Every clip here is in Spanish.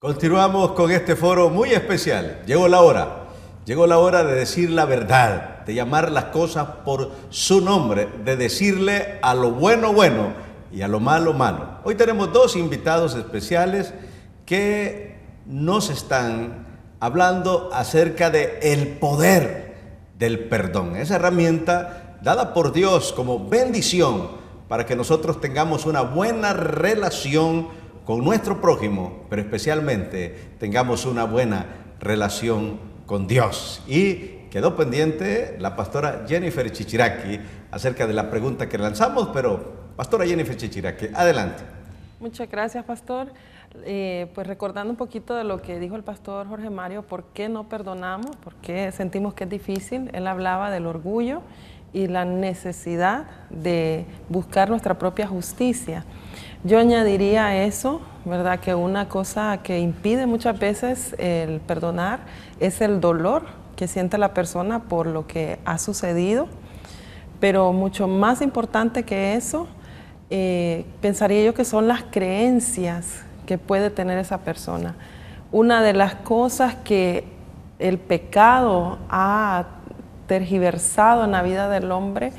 Continuamos con este foro muy especial. Llegó la hora de decir la verdad, de llamar las cosas por su nombre, de decirle a lo bueno bueno y a lo malo malo. Hoy tenemos dos invitados especiales que nos están hablando acerca de el poder del perdón, esa herramienta dada por Dios como bendición para que nosotros tengamos una buena relación con nuestro prójimo, pero especialmente tengamos una buena relación con Dios. Y quedó pendiente la pastora Jennifer Chichiraki acerca de la pregunta que lanzamos, pero pastora Jennifer Chichiraki, adelante. Muchas gracias, pastor. Pues recordando un poquito de lo que dijo el pastor Jorge Mario, ¿por qué no perdonamos? ¿Por qué sentimos que es difícil? Él hablaba del orgullo y la necesidad de buscar nuestra propia justicia. Yo añadiría a eso, ¿verdad?, que una cosa que impide muchas veces el perdonar es el dolor que siente la persona por lo que ha sucedido, pero mucho más importante que eso, pensaría yo que son las creencias que puede tener esa persona. Una de las cosas que el pecado ha tergiversado en la vida del hombre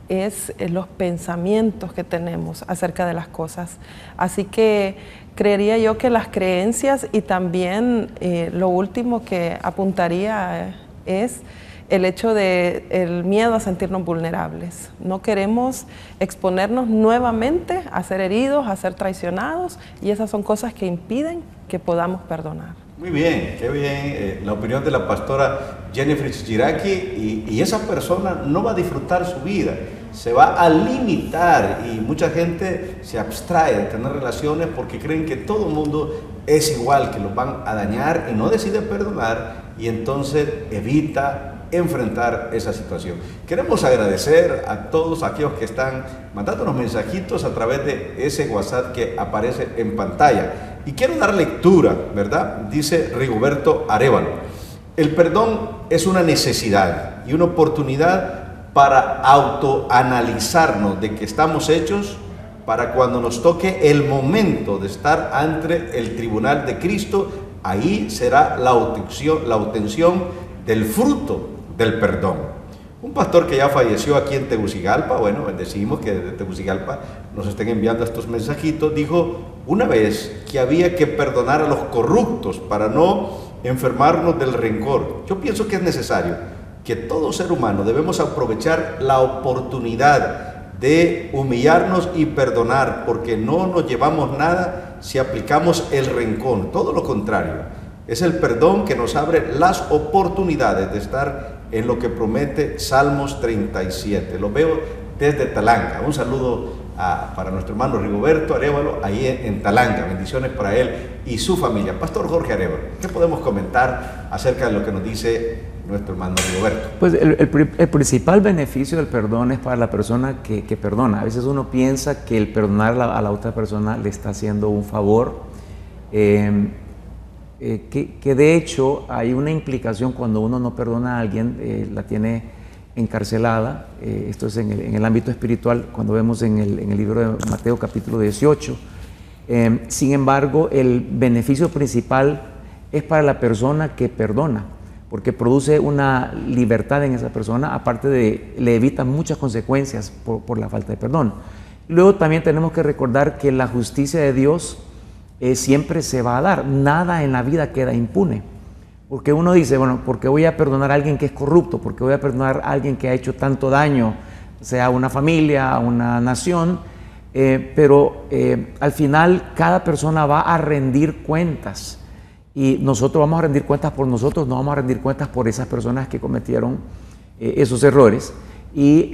es los pensamientos que tenemos acerca de las cosas. Así que creería yo que las creencias y también lo último que apuntaría es el hecho de el miedo a sentirnos vulnerables. No queremos exponernos nuevamente a ser heridos, a ser traicionados, y esas son cosas que impiden que podamos perdonar. Muy bien, qué bien la opinión de la pastora Jennifer Chichiraki, y esa persona no va a disfrutar su vida, se va a limitar, y mucha gente se abstrae de tener relaciones porque creen que todo el mundo es igual, que los van a dañar y no decide perdonar, y entonces evita enfrentar esa situación. Queremos agradecer a todos aquellos que están mandándonos mensajitos a través de ese WhatsApp que aparece en pantalla. Y quiero dar lectura, ¿verdad? Dice Rigoberto Arévalo: el perdón es una necesidad y una oportunidad para autoanalizarnos de que estamos hechos para cuando nos toque el momento de estar ante el tribunal de Cristo. Ahí será la obtención del fruto del perdón. Un pastor que ya falleció aquí en Tegucigalpa, bueno, bendecimos que desde Tegucigalpa nos estén enviando estos mensajitos, dijo una vez que había que perdonar a los corruptos para no enfermarnos del rencor. Yo pienso que es necesario que todo ser humano debemos aprovechar la oportunidad de humillarnos y perdonar, porque no nos llevamos nada si aplicamos el rencor, todo lo contrario. Es el perdón que nos abre las oportunidades de estar en lo que promete Salmos 37. Lo veo desde Talanga. Un saludo para nuestro hermano Rigoberto Arévalo, ahí en Talanga. Bendiciones para él y su familia. Pastor Jorge Arévalo, ¿qué podemos comentar acerca de lo que nos dice nuestro hermano Rigoberto? Pues el principal beneficio del perdón es para la persona que perdona. A veces uno piensa que el perdonar a la otra persona le está haciendo un favor, que de hecho hay una implicación cuando uno no perdona a alguien, la tiene encarcelada. Esto es en el ámbito espiritual, cuando vemos en el libro de Mateo capítulo 18. Sin embargo, el beneficio principal es para la persona que perdona, porque produce una libertad en esa persona, aparte de le evita muchas consecuencias por la falta de perdón. Luego también tenemos que recordar que la justicia de Dios siempre se va a dar, nada en la vida queda impune, porque uno dice, bueno, ¿por qué voy a perdonar a alguien que es corrupto? ¿Por qué voy a perdonar a alguien que ha hecho tanto daño, sea a una familia, a una nación? Pero al final cada persona va a rendir cuentas, y nosotros vamos a rendir cuentas por nosotros, no vamos a rendir cuentas por esas personas que cometieron esos errores, y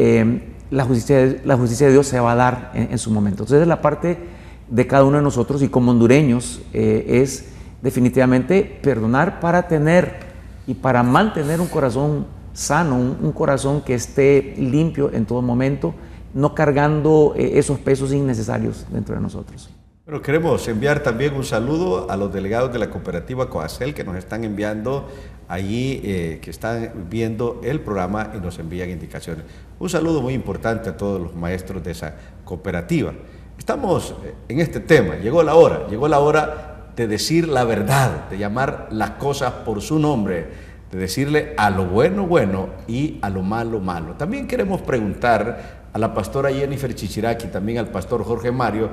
la justicia de Dios se va a dar en su momento. Entonces la parte de cada uno de nosotros, y como hondureños, es definitivamente perdonar para tener y para mantener un corazón sano, un corazón que esté limpio en todo momento, no cargando esos pesos innecesarios dentro de nosotros. Bueno, queremos enviar también un saludo a los delegados de la cooperativa Coacel que nos están enviando allí, que están viendo el programa y nos envían indicaciones. Un saludo muy importante a todos los maestros de esa cooperativa. Estamos en este tema, llegó la hora de decir la verdad, de llamar las cosas por su nombre, de decirle a lo bueno, bueno y a lo malo, malo. También queremos preguntar a la pastora Jennifer Chichiraki, también al pastor Jorge Mario,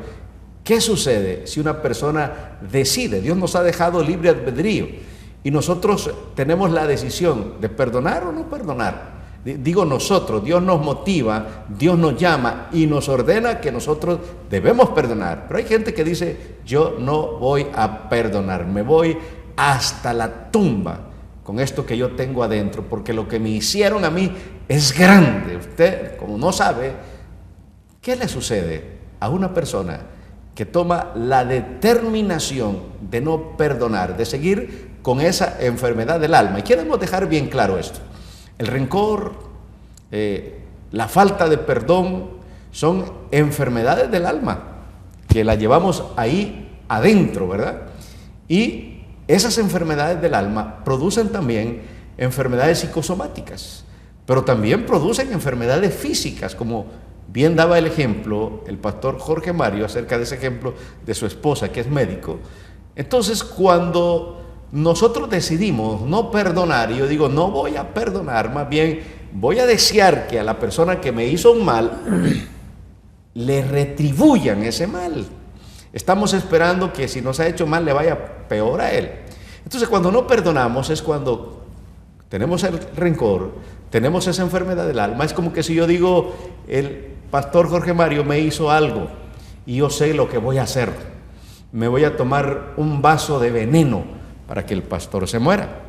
¿qué sucede si una persona decide? Dios nos ha dejado libre albedrío y nosotros tenemos la decisión de perdonar o no perdonar. Digo nosotros, Dios nos motiva, Dios nos llama y nos ordena que nosotros debemos perdonar. Pero hay gente que dice, yo no voy a perdonar, me voy hasta la tumba con esto que yo tengo adentro, porque lo que me hicieron a mí es grande. Usted, como no sabe, ¿qué le sucede a una persona que toma la determinación de no perdonar, de seguir con esa enfermedad del alma? Y queremos dejar bien claro esto. El rencor, la falta de perdón son enfermedades del alma que las llevamos ahí adentro, ¿verdad? Y esas enfermedades del alma producen también enfermedades psicosomáticas, pero también producen enfermedades físicas, como bien daba el ejemplo el pastor Jorge Mario acerca de ese ejemplo de su esposa que es médico. Entonces, cuando nosotros decidimos no perdonar, y yo digo, no voy a perdonar, más bien voy a desear que a la persona que me hizo un mal le retribuyan ese mal. Estamos esperando que si nos ha hecho mal le vaya peor a él. Entonces, cuando no perdonamos es cuando tenemos el rencor, tenemos esa enfermedad del alma. Es como que si yo digo, el pastor Jorge Mario me hizo algo y yo sé lo que voy a hacer. Me voy a tomar un vaso de veneno para que el pastor se muera.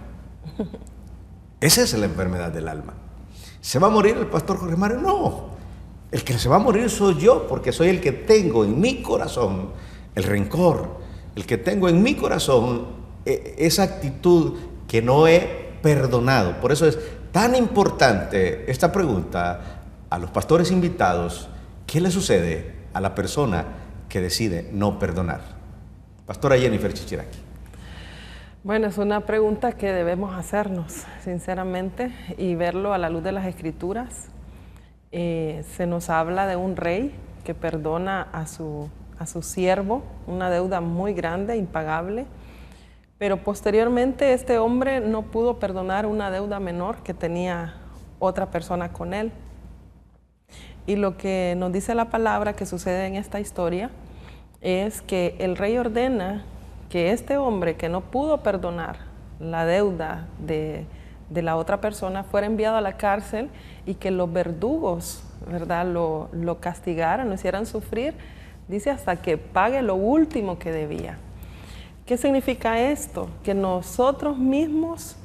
Esa es la enfermedad del alma. ¿Se va a morir el pastor Jorge Mario? No. El que se va a morir soy yo, porque soy el que tengo en mi corazón el rencor, el que tengo en mi corazón esa actitud que no he perdonado. Por eso es tan importante esta pregunta a los pastores invitados: ¿qué le sucede a la persona que decide no perdonar? Pastora Jennifer Chichiraki. Bueno, es una pregunta que debemos hacernos, sinceramente, y verlo a la luz de las Escrituras. Se nos habla de un rey que perdona a su siervo una deuda muy grande, impagable, pero posteriormente este hombre no pudo perdonar una deuda menor que tenía otra persona con él. Y lo que nos dice la palabra que sucede en esta historia es que el rey ordena que este hombre que no pudo perdonar la deuda de la otra persona fuera enviado a la cárcel y que los verdugos, ¿verdad?, lo castigaran, lo hicieran sufrir, dice, hasta que pague lo último que debía. ¿Qué significa esto? Que nosotros mismos,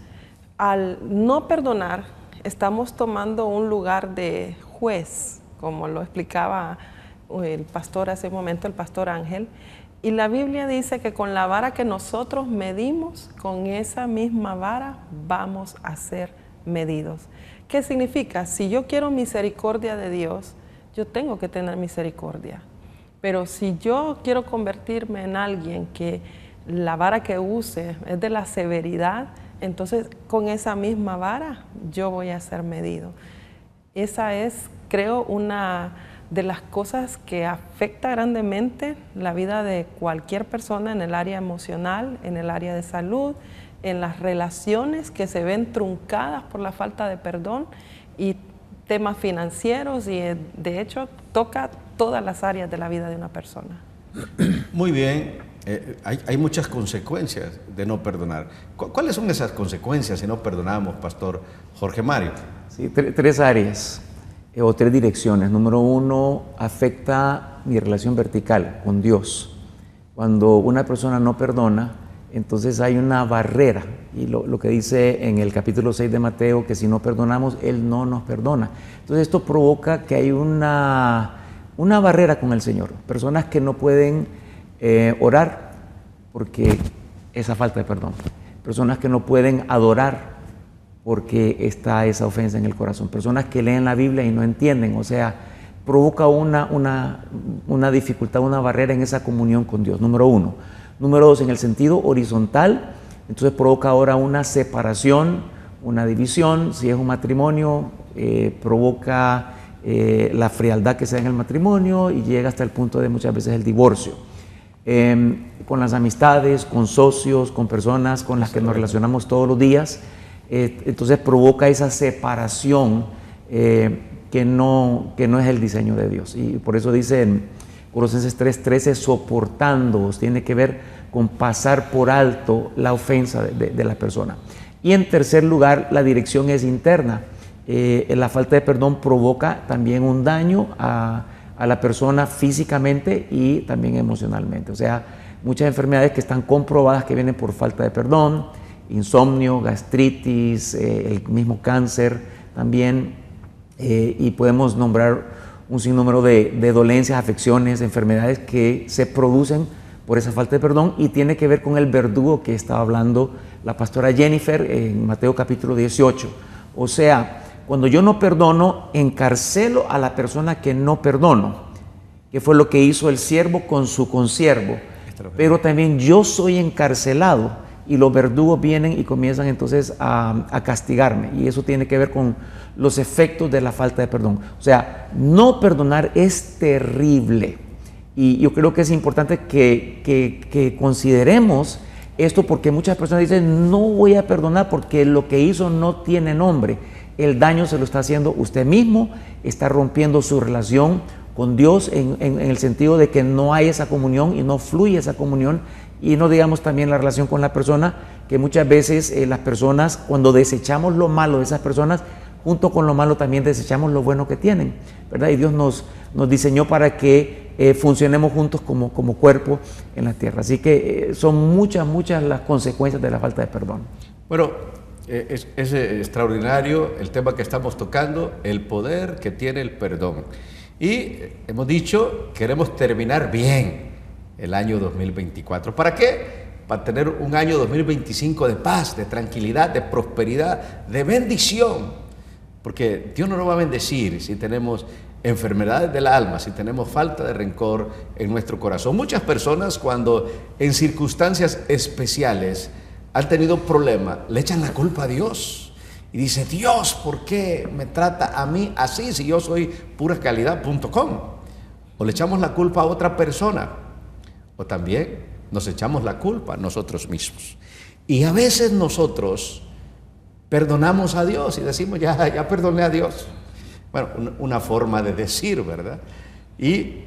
al no perdonar, estamos tomando un lugar de juez, como lo explicaba el pastor hace un momento, el pastor Ángel. Y la Biblia dice que con la vara que nosotros medimos, con esa misma vara vamos a ser medidos. ¿Qué significa? Si yo quiero misericordia de Dios, yo tengo que tener misericordia. Pero si yo quiero convertirme en alguien que la vara que use es de la severidad, entonces con esa misma vara yo voy a ser medido. Esa es, creo, una de las cosas que afecta grandemente la vida de cualquier persona en el área emocional, en el área de salud, en las relaciones que se ven truncadas por la falta de perdón, y temas financieros, y de hecho toca todas las áreas de la vida de una persona. Muy bien, hay muchas consecuencias de no perdonar. ¿Cuáles son esas consecuencias si no perdonamos, pastor Jorge Mario? Sí, tres áreas o tres direcciones. Número uno, afecta mi relación vertical con Dios. Cuando una persona no perdona, entonces hay una barrera, y lo que dice en el capítulo 6 de Mateo, que si no perdonamos, Él no nos perdona. Entonces esto provoca que hay una barrera con el Señor. Personas que no pueden orar porque esa falta de perdón. Personas que no pueden adorar porque está esa ofensa en el corazón. Personas que leen la Biblia y no entienden, o sea, provoca una dificultad, una barrera en esa comunión con Dios, número uno. Número dos, en el sentido horizontal, entonces provoca ahora una separación, una división. Si es un matrimonio, provoca la frialdad que se da en el matrimonio y llega hasta el punto de muchas veces el divorcio. con las amistades, con socios, con personas con las que nos relacionamos todos los días. Entonces provoca esa separación que no es el diseño de Dios. Y por eso dice en Colosenses 3:13, soportándoos, tiene que ver con pasar por alto la ofensa de la persona. Y en tercer lugar, la dirección es interna. La falta de perdón provoca también un daño a la persona físicamente y también emocionalmente. O sea, muchas enfermedades que están comprobadas que vienen por falta de perdón, insomnio, gastritis, el mismo cáncer también, y podemos nombrar un sinnúmero de dolencias, afecciones, enfermedades que se producen por esa falta de perdón, y tiene que ver con el verdugo que estaba hablando la pastora Jennifer en Mateo capítulo 18. O sea, cuando yo no perdono, encarcelo a la persona que no perdono, que fue lo que hizo el siervo con su consiervo, pero también yo soy encarcelado y los verdugos vienen y comienzan entonces a castigarme, y eso tiene que ver con los efectos de la falta de perdón. O sea, no perdonar es terrible, y yo creo que es importante que consideremos esto, porque muchas personas dicen, no voy a perdonar porque lo que hizo no tiene nombre. El daño se lo está haciendo usted mismo, está rompiendo su relación con Dios en el sentido de que no hay esa comunión y no fluye esa comunión. Y no digamos también la relación con la persona, que muchas veces las personas, cuando desechamos lo malo de esas personas, junto con lo malo también desechamos lo bueno que tienen, ¿verdad? Y Dios nos diseñó para que funcionemos juntos como cuerpo en la tierra. Así que son muchas las consecuencias de la falta de perdón. Bueno, es extraordinario el tema que estamos tocando, el poder que tiene el perdón. Y hemos dicho, queremos terminar bien el año 2024. ¿Para qué? Para tener un año 2025 de paz, de tranquilidad, de prosperidad, de bendición. Porque Dios no nos va a bendecir si tenemos enfermedades del alma, si tenemos falta de rencor en nuestro corazón. Muchas personas, cuando en circunstancias especiales han tenido problemas, le echan la culpa a Dios. Y dice, Dios, ¿por qué me trata a mí así si yo soy puracalidad.com? O le echamos la culpa a otra persona. O también nos echamos la culpa a nosotros mismos. Y a veces nosotros perdonamos a Dios y decimos, ya perdoné a Dios. Bueno, una forma de decir, ¿verdad?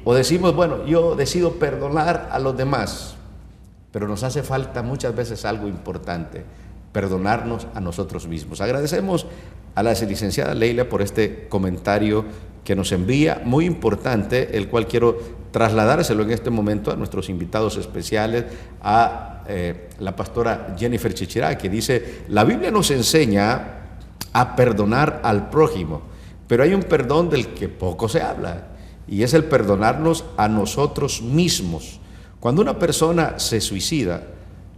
O decimos, bueno, yo decido perdonar a los demás. Pero nos hace falta muchas veces algo importante, perdonarnos a nosotros mismos. Agradecemos a la licenciada Leila por este comentario que nos envía, muy importante, el cual quiero trasladárselo en este momento a nuestros invitados especiales, a la pastora Jennifer Chichirá, que dice, la Biblia nos enseña a perdonar al prójimo, pero hay un perdón del que poco se habla, y es el perdonarnos a nosotros mismos. Cuando una persona se suicida,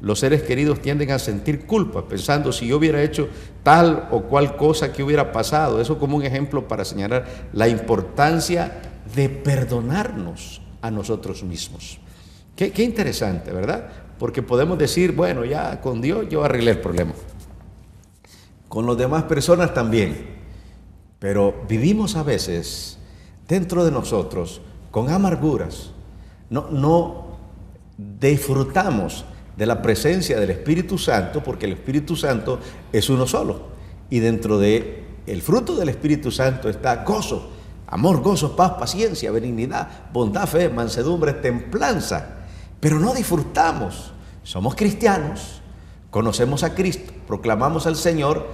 los seres queridos tienden a sentir culpa, pensando si yo hubiera hecho tal o cual cosa que hubiera pasado. Eso como un ejemplo para señalar la importancia de perdonarnos a nosotros mismos. Qué interesante, ¿verdad? Porque podemos decir, bueno, ya con Dios yo arreglé el problema. Con las demás personas también. Pero vivimos a veces dentro de nosotros con amarguras. No disfrutamos de la presencia del Espíritu Santo, porque el Espíritu Santo es uno solo. Y dentro de el fruto del Espíritu Santo está gozo, amor, gozo, paz, paciencia, benignidad, bondad, fe, mansedumbre, templanza. Pero no disfrutamos. Somos cristianos, conocemos a Cristo, proclamamos al Señor,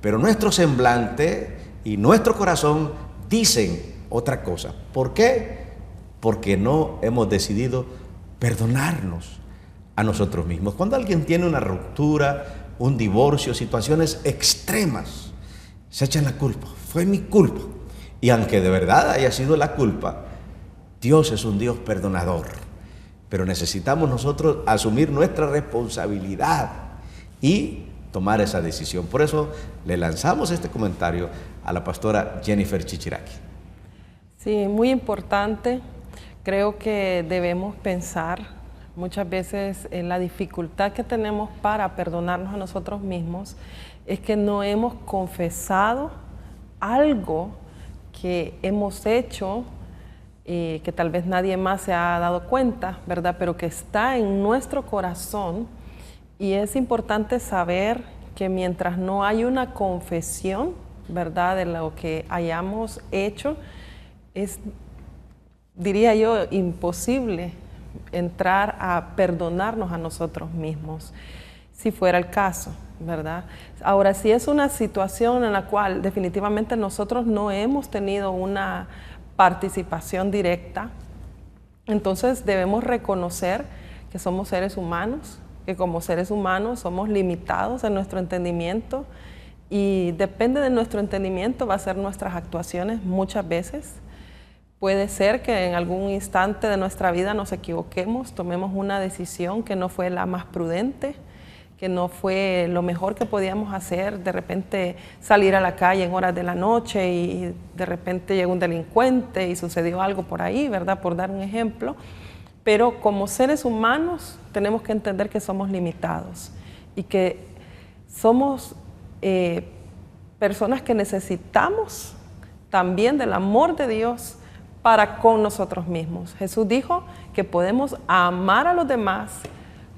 pero nuestro semblante y nuestro corazón dicen otra cosa. ¿Por qué? Porque no hemos decidido perdonarnos a nosotros mismos. Cuando alguien tiene una ruptura, un divorcio, situaciones extremas, se echan la culpa. Fue mi culpa. Y aunque de verdad haya sido la culpa, Dios es un Dios perdonador. Pero necesitamos nosotros asumir nuestra responsabilidad y tomar esa decisión. Por eso le lanzamos este comentario a la pastora Jennifer Chichiraki. Sí, muy importante. Creo que debemos pensar muchas veces en la dificultad que tenemos para perdonarnos a nosotros mismos, es que no hemos confesado algo que hemos hecho que tal vez nadie más se ha dado cuenta, ¿verdad? Pero que está en nuestro corazón, y es importante saber que mientras no hay una confesión, ¿verdad?, de lo que hayamos hecho, es, diría yo, imposible entrar a perdonarnos a nosotros mismos, si fuera el caso, ¿verdad? Ahora, si es una situación en la cual definitivamente nosotros no hemos tenido una participación directa, entonces debemos reconocer que somos seres humanos, que como seres humanos somos limitados en nuestro entendimiento, y depende de nuestro entendimiento va a ser nuestras actuaciones muchas veces. Puede ser que en algún instante de nuestra vida nos equivoquemos, tomemos una decisión que no fue la más prudente, que no fue lo mejor que podíamos hacer, de repente salir a la calle en horas de la noche y de repente llegó un delincuente y sucedió algo por ahí, ¿verdad?, por dar un ejemplo. Pero como seres humanos tenemos que entender que somos limitados y que somos personas que necesitamos también del amor de Dios para con nosotros mismos. Jesús dijo que podemos amar a los demás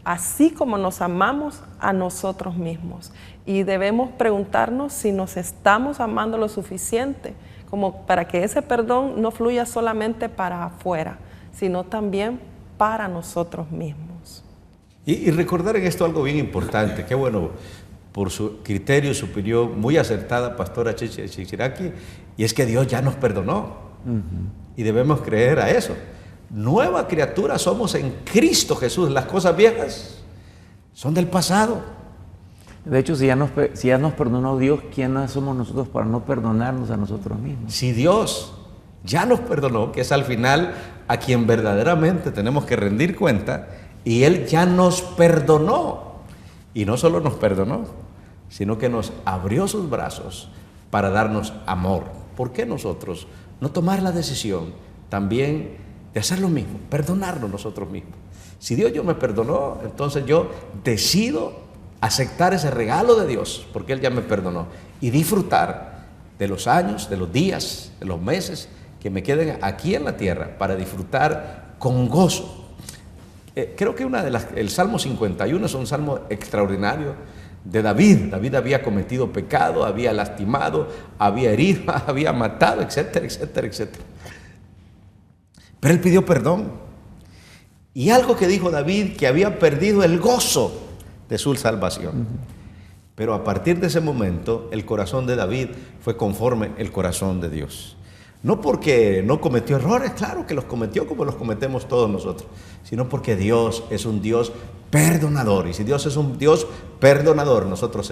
así como nos amamos a nosotros mismos. Y debemos preguntarnos si nos estamos amando lo suficiente como para que ese perdón no fluya solamente para afuera, sino también para nosotros mismos. Y recordar en esto algo bien importante, que bueno, por su criterio, su opinión muy acertada, pastora Chichiraki, y es que Dios ya nos perdonó. Y debemos creer a eso. Nueva criatura somos en Cristo Jesús. Las cosas viejas son del pasado. De hecho, si ya nos perdonó Dios, ¿quiénes somos nosotros para no perdonarnos a nosotros mismos? Si Dios ya nos perdonó, que es al final a quien verdaderamente tenemos que rendir cuenta, y Él ya nos perdonó. Y no solo nos perdonó, sino que nos abrió sus brazos para darnos amor. ¿Por qué nosotros no tomar la decisión también de hacer lo mismo, perdonarnos nosotros mismos? Si Dios ya me perdonó, entonces yo decido aceptar ese regalo de Dios, porque Él ya me perdonó, y disfrutar de los años, de los días, de los meses que me queden aquí en la tierra para disfrutar con gozo. Creo que el Salmo 51 es un salmo extraordinario de David. David había cometido pecado, había lastimado, había herido, había matado, etcétera, etcétera, etcétera. Pero él pidió perdón. Y algo que dijo David, que había perdido el gozo de su salvación. Pero a partir de ese momento, el corazón de David fue conforme el corazón de Dios. No porque no cometió errores, claro que los cometió como los cometemos todos nosotros, sino porque Dios es un Dios perdonador. Y si Dios es un Dios perdonador, nosotros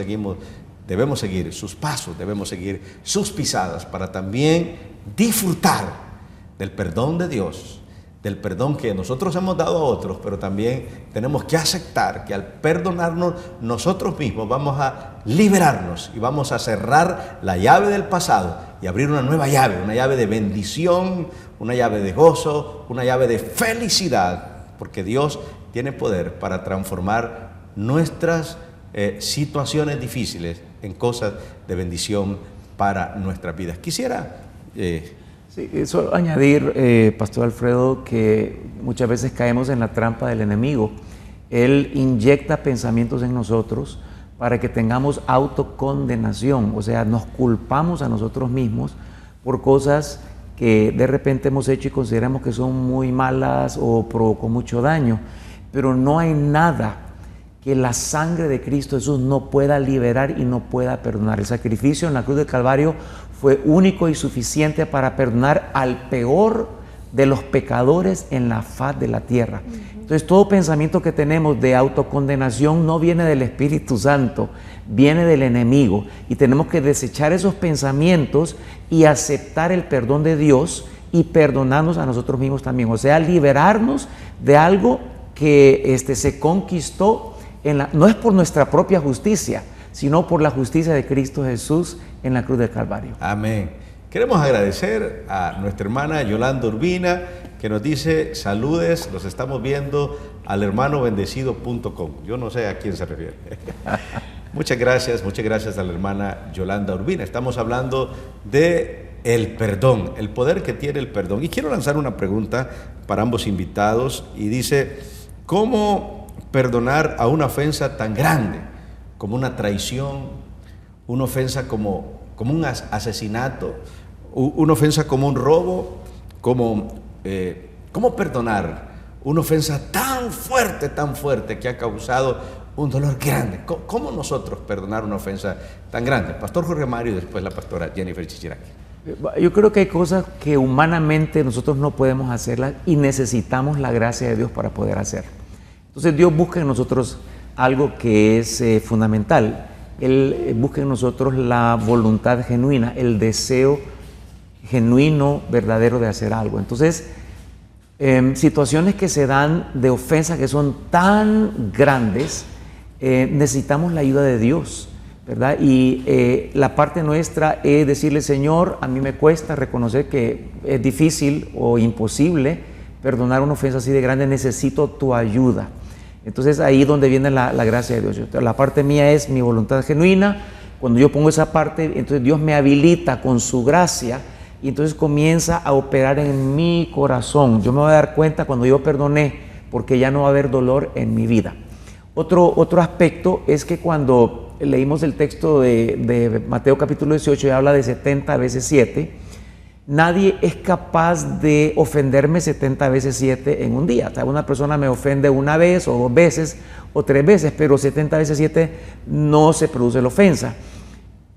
debemos seguir sus pasos, debemos seguir sus pisadas para también disfrutar del perdón de Dios, del perdón que nosotros hemos dado a otros, pero también tenemos que aceptar que al perdonarnos nosotros mismos vamos a liberarnos y vamos a cerrar la llave del pasado y abrir una nueva llave, una llave de bendición, una llave de gozo, una llave de felicidad, porque Dios tiene poder para transformar nuestras situaciones difíciles en cosas de bendición para nuestras vidas. Quisiera... Sí, eso añadir, Pastor Alfredo, que muchas veces caemos en la trampa del enemigo. Él inyecta pensamientos en nosotros para que tengamos autocondenación, o sea, nos culpamos a nosotros mismos por cosas que de repente hemos hecho y consideramos que son muy malas o provocó mucho daño, pero no hay nada que la sangre de Cristo Jesús no pueda liberar y no pueda perdonar. El sacrificio en la cruz del Calvario fue único y suficiente para perdonar al peor de los pecadores en la faz de la tierra. Entonces, todo pensamiento que tenemos de autocondenación no viene del Espíritu Santo, viene del enemigo, y tenemos que desechar esos pensamientos y aceptar el perdón de Dios y perdonarnos a nosotros mismos también, o sea, liberarnos de algo que se conquistó no es por nuestra propia justicia, sino por la justicia de Cristo Jesús en la cruz del Calvario. Amén. Queremos agradecer a nuestra hermana Yolanda Urbina, que nos dice: saludes, los estamos viendo al hermanobendecido.com. Yo no sé a quién se refiere. Muchas gracias a la hermana Yolanda Urbina. Estamos hablando de el perdón, el poder que tiene el perdón. Y quiero lanzar una pregunta para ambos invitados y dice, ¿cómo perdonar a una ofensa tan grande como una traición, una ofensa como un asesinato, una ofensa como un robo, cómo perdonar una ofensa tan fuerte que ha causado un dolor grande? ¿Cómo nosotros perdonar una ofensa tan grande? Pastor Jorge Mario y después la pastora Jennifer Chichiraki. Yo creo que hay cosas que humanamente nosotros no podemos hacerlas y necesitamos la gracia de Dios para poder hacer. Entonces Dios busca en nosotros algo que es fundamental. Él busca en nosotros la voluntad genuina, el deseo genuino, verdadero de hacer algo. Entonces, situaciones que se dan de ofensas que son tan grandes, necesitamos la ayuda de Dios, ¿verdad? Y la parte nuestra es decirle, Señor, a mí me cuesta reconocer que es difícil o imposible perdonar una ofensa así de grande, necesito tu ayuda. Entonces ahí es donde viene la gracia de Dios. La parte mía es mi voluntad genuina. Cuando yo pongo esa parte, entonces Dios me habilita con su gracia y entonces comienza a operar en mi corazón. Yo me voy a dar cuenta cuando yo perdoné, porque ya no va a haber dolor en mi vida. Otro aspecto es que cuando leímos el texto de Mateo capítulo 18 y habla de 70 veces 7, nadie es capaz de ofenderme 70 veces 7 en un día. O sea, una persona me ofende una vez o 2 veces o 3 veces, pero 70 veces 7 no se produce la ofensa.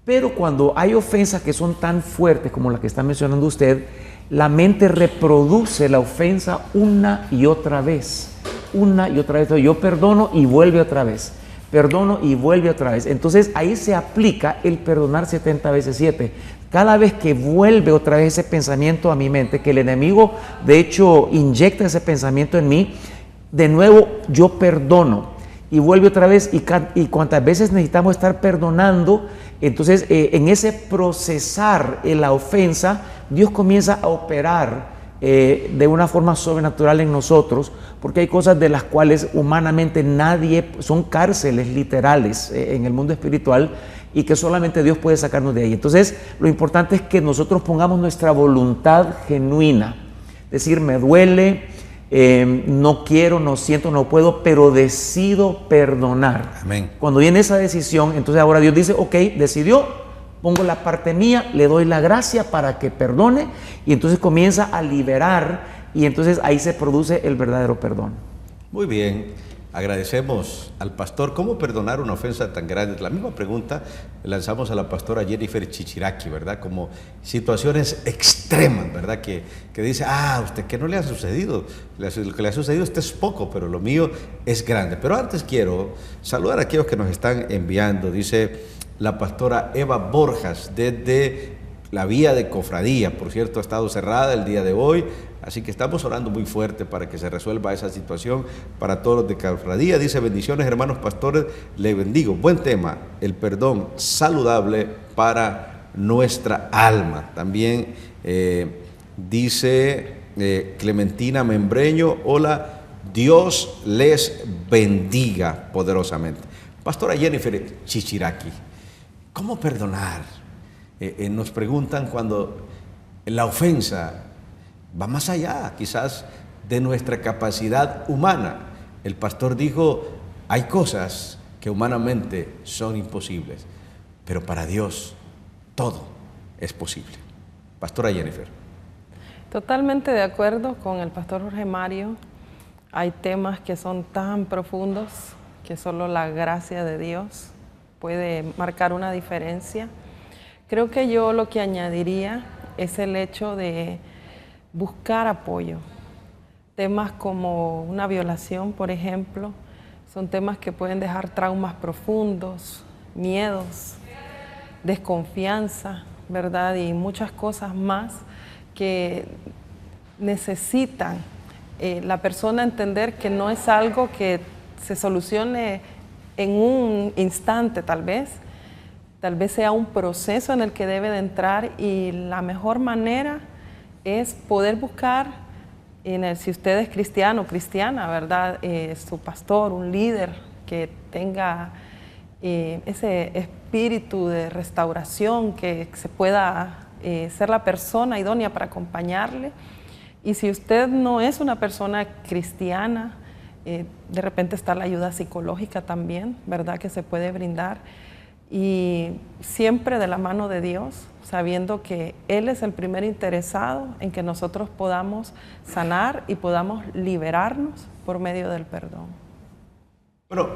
Pero cuando hay ofensas que son tan fuertes como la que está mencionando usted, la mente reproduce la ofensa una y otra vez. Una y otra vez. Entonces, yo perdono y vuelve otra vez. Perdono y vuelve otra vez. Entonces ahí se aplica el perdonar 70 veces 7. Cada vez que vuelve otra vez ese pensamiento a mi mente, que el enemigo de hecho inyecta ese pensamiento en mí, de nuevo yo perdono y vuelve otra vez y cuantas veces necesitamos estar perdonando, entonces en ese procesar la ofensa, Dios comienza a operar de una forma sobrenatural en nosotros, porque hay cosas de las cuales humanamente nadie, son cárceles literales en el mundo espiritual y que solamente Dios puede sacarnos de ahí. Entonces lo importante es que nosotros pongamos nuestra voluntad genuina, decir me duele, no quiero, no siento, no puedo, pero decido perdonar. Amén. Cuando viene esa decisión, entonces ahora Dios dice, ok, decidió, pongo la parte mía, le doy la gracia para que perdone y entonces comienza a liberar y entonces ahí se produce el verdadero perdón. Muy bien, agradecemos al pastor. ¿Cómo perdonar una ofensa tan grande? La misma pregunta lanzamos a la pastora Jennifer Chichiraki, ¿verdad? Como situaciones extremas, ¿verdad? Que dice, usted, ¿qué no le ha sucedido? Lo que le ha sucedido a usted es poco, pero lo mío es grande. Pero antes quiero saludar a aquellos que nos están enviando. Dice la pastora Eva Borjas desde la vía de Cofradía, por cierto, ha estado cerrada el día de hoy, así que estamos orando muy fuerte para que se resuelva esa situación para todos los de Cofradía. Dice, bendiciones hermanos pastores, le bendigo. Buen tema, el perdón saludable para nuestra alma. También dice Clementina Membreño, hola, Dios les bendiga poderosamente. Pastora Jennifer Chichiraki, ¿cómo perdonar? Nos preguntan cuando la ofensa va más allá, quizás, de nuestra capacidad humana. El pastor dijo, hay cosas que humanamente son imposibles, pero para Dios todo es posible. Pastora Jennifer. Totalmente de acuerdo con el pastor Jorge Mario. Hay temas que son tan profundos que solo la gracia de Dios puede marcar una diferencia. Creo que yo lo que añadiría es el hecho de buscar apoyo. Temas como una violación, por ejemplo, son temas que pueden dejar traumas profundos, miedos, desconfianza, ¿verdad? Y muchas cosas más que necesitan la persona entender que no es algo que se solucione en un instante tal vez sea un proceso en el que debe de entrar y la mejor manera es poder buscar, si usted es cristiano o cristiana, ¿verdad? Su pastor, un líder que tenga ese espíritu de restauración, que se pueda ser la persona idónea para acompañarle. Y si usted no es una persona cristiana, de repente está la ayuda psicológica también, ¿verdad?, que se puede brindar. Y siempre de la mano de Dios, sabiendo que Él es el primer interesado en que nosotros podamos sanar y podamos liberarnos por medio del perdón. Bueno,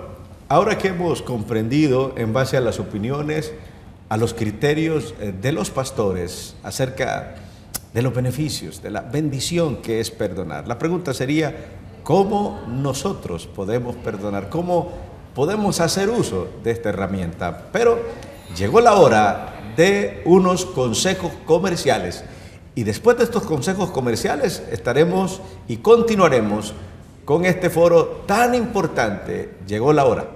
ahora que hemos comprendido en base a las opiniones, a los criterios de los pastores acerca de los beneficios, de la bendición que es perdonar, la pregunta sería, ¿cómo nosotros podemos perdonar? ¿Cómo podemos hacer uso de esta herramienta? Pero llegó la hora de unos consejos comerciales. Y después de estos consejos comerciales estaremos y continuaremos con este foro tan importante. Llegó la hora.